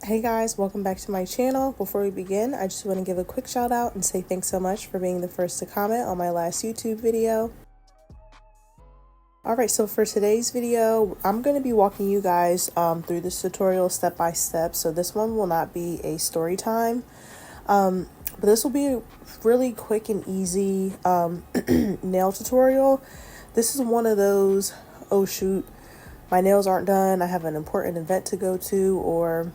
Hey guys, welcome back to my channel. Before we begin, I just want to give a quick shout out and say thanks so much for being the first to comment on my last YouTube video. Alright, so for today's video, I'm going to be walking you guys through this tutorial step by step. So this one will not be a story time, but this will be a really quick and easy nail tutorial. This is one of those, oh shoot, my nails aren't done, I have an important event to go to, or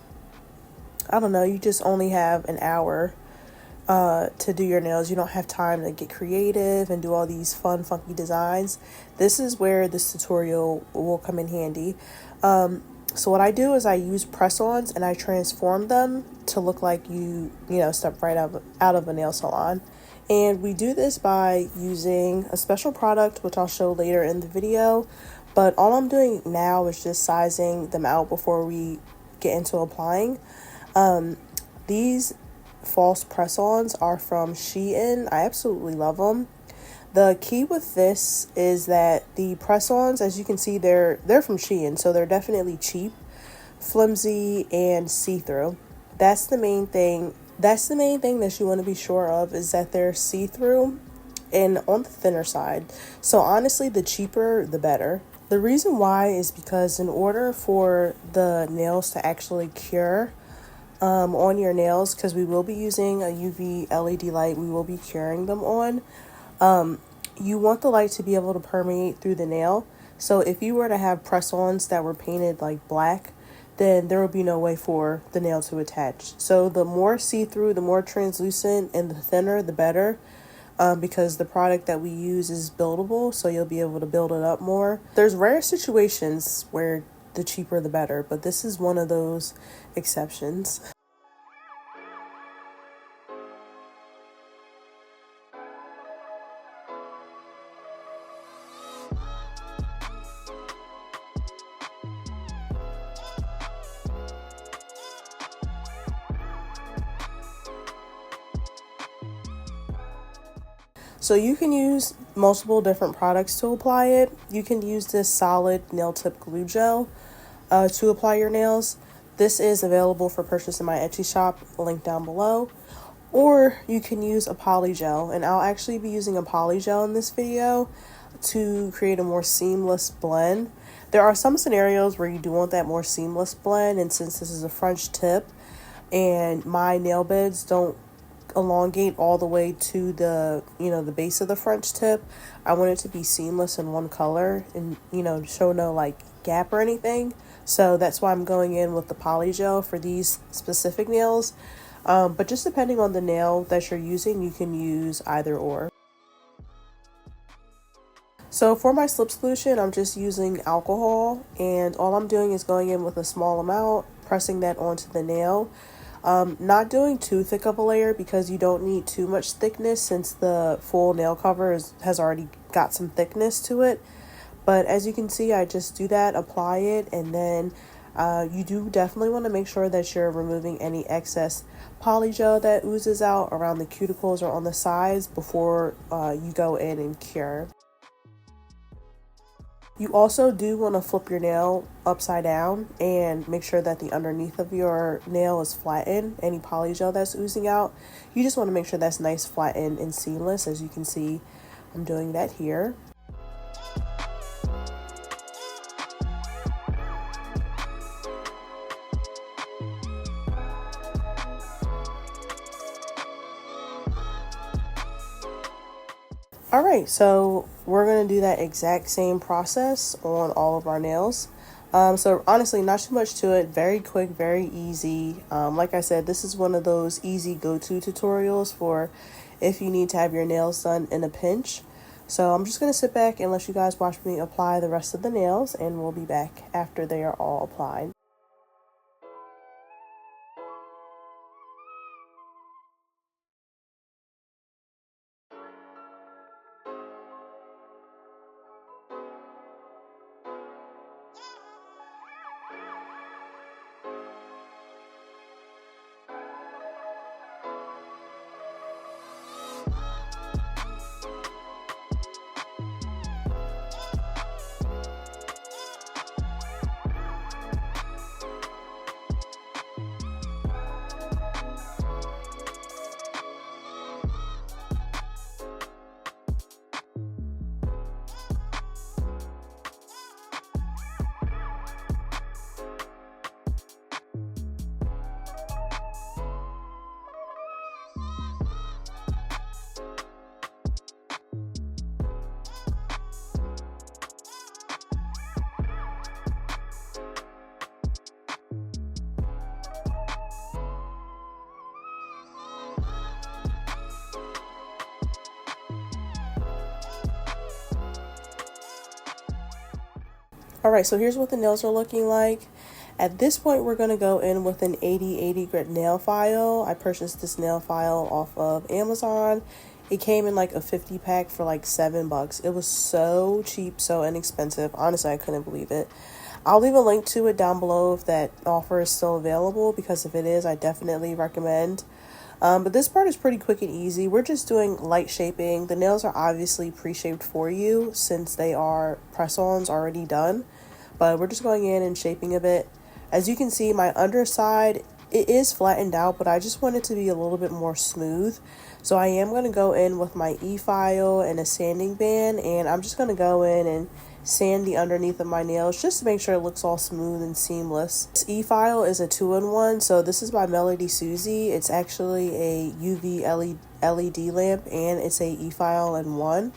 I don't know, you just only have an hour to do your nails. You don't have time to get creative and do all these fun, funky designs. This is where this tutorial will come in handy. So what I do is I use press-ons and I transform them to look like you step right out of a nail salon. And we do this by using a special product, which I'll show later in the video. But all I'm doing now is just sizing them out before we get into applying. These false press-ons are from Shein. I absolutely love them. The key with this is that the press-ons, as you can see, they're from Shein, so they're definitely cheap, flimsy, and see-through. That's the main thing. That's the main thing that you want to be sure of, is that they're see-through and on the thinner side. So honestly, the cheaper, the better. The reason why is because in order for the nails to actually cure on your nails, because we will be using a UV LED light, we will be curing them on, you want the light to be able to permeate through the nail. So if you were to have press-ons that were painted like black, then there would be no way for the nail to attach. So the more see-through, the more translucent, and the thinner, the better, because the product that we use is buildable, so you'll be able to build it up more. There's rare situations where the cheaper the better, but this is one of those exceptions. So you can use multiple different products to apply it. You can use this solid nail tip glue gel to apply your nails. This is available for purchase in my Etsy shop, link down below. Or you can use a poly gel, and I'll actually be using a poly gel in this video to create a more seamless blend. There are some scenarios where you do want that more seamless blend, and since this is a French tip and my nail beds don't elongate all the way to the the base of the French tip, I want it to be seamless in one color and show no like gap or anything. So that's why I'm going in with the poly gel for these specific nails, but just depending on the nail that you're using, you can use either or. So for my slip solution, I'm just using alcohol, and all I'm doing is going in with a small amount, pressing that onto the nail. Not doing too thick of a layer because you don't need too much thickness, since the full nail cover has already got some thickness to it. But as you can see, I just do that, apply it, and then you do definitely want to make sure that you're removing any excess poly gel that oozes out around the cuticles or on the sides before you go in and cure. You also do want to flip your nail upside down and make sure that the underneath of your nail is flattened. Any poly gel that's oozing out, you just want to make sure that's nice, flattened, and seamless. As you can see, I'm doing that here. Alright, so we're going to do that exact same process on all of our nails. So honestly, not too much to it. Very quick, very easy. Like I said, this is one of those easy go-to tutorials for if you need to have your nails done in a pinch. So I'm just going to sit back and let you guys watch me apply the rest of the nails, and we'll be back after they are all applied. Alright, so here's what the nails are looking like. At this point, we're going to go in with an 80/80 grit nail file. I purchased this nail file off of Amazon. It came in like a 50 pack for like $7. It was so cheap, so inexpensive. Honestly, I couldn't believe it. I'll leave a link to it down below if that offer is still available, because if it is, I definitely recommend. But this part is pretty quick and easy. We're just doing light shaping. The nails are obviously pre-shaped for you since they are press-ons already done. But we're just going in and shaping a bit. As you can see, my underside, it is flattened out, but I just want it to be a little bit more smooth. So I am going to go in with my e-file and a sanding band, and I'm just going to go in and sand the underneath of my nails just to make sure it looks all smooth and seamless. This e-file is a 2-in-1, so this is by MelodySusie. It's actually a UV LED lamp, and it's a e-file in one.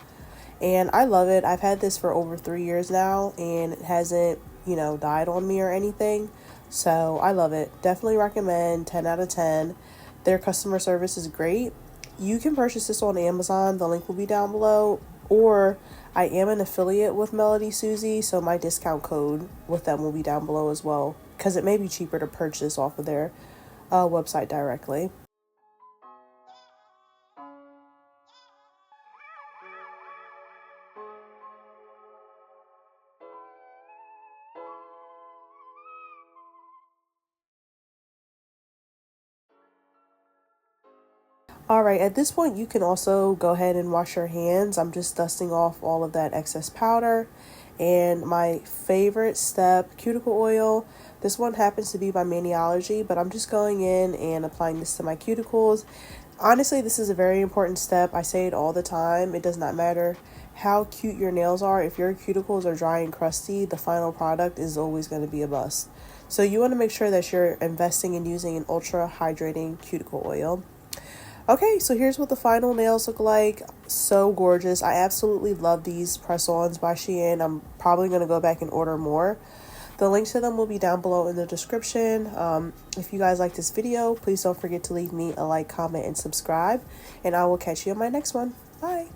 And I love it. I've had this for over 3 years now, and it hasn't, died on me or anything. So I love it. Definitely recommend. 10 out of 10. Their customer service is great. You can purchase this on Amazon. The link will be down below. Or I am an affiliate with MelodySusie, so my discount code with them will be down below as well, because it may be cheaper to purchase off of their website directly. Alright, at this point you can also go ahead and wash your hands. I'm just dusting off all of that excess powder. And my favorite step, cuticle oil. This one happens to be by Maniology, but I'm just going in and applying this to my cuticles. Honestly, this is a very important step. I say it all the time. It does not matter how cute your nails are. If your cuticles are dry and crusty, the final product is always going to be a bust. So you want to make sure that you're investing in using an ultra hydrating cuticle oil. Okay, so here's what the final nails look like. So gorgeous. I absolutely love these press-ons by Shein. I'm probably going to go back and order more. The link to them will be down below in the description. If you guys like this video, please don't forget to leave me a like, comment, and subscribe. And I will catch you in my next one. Bye.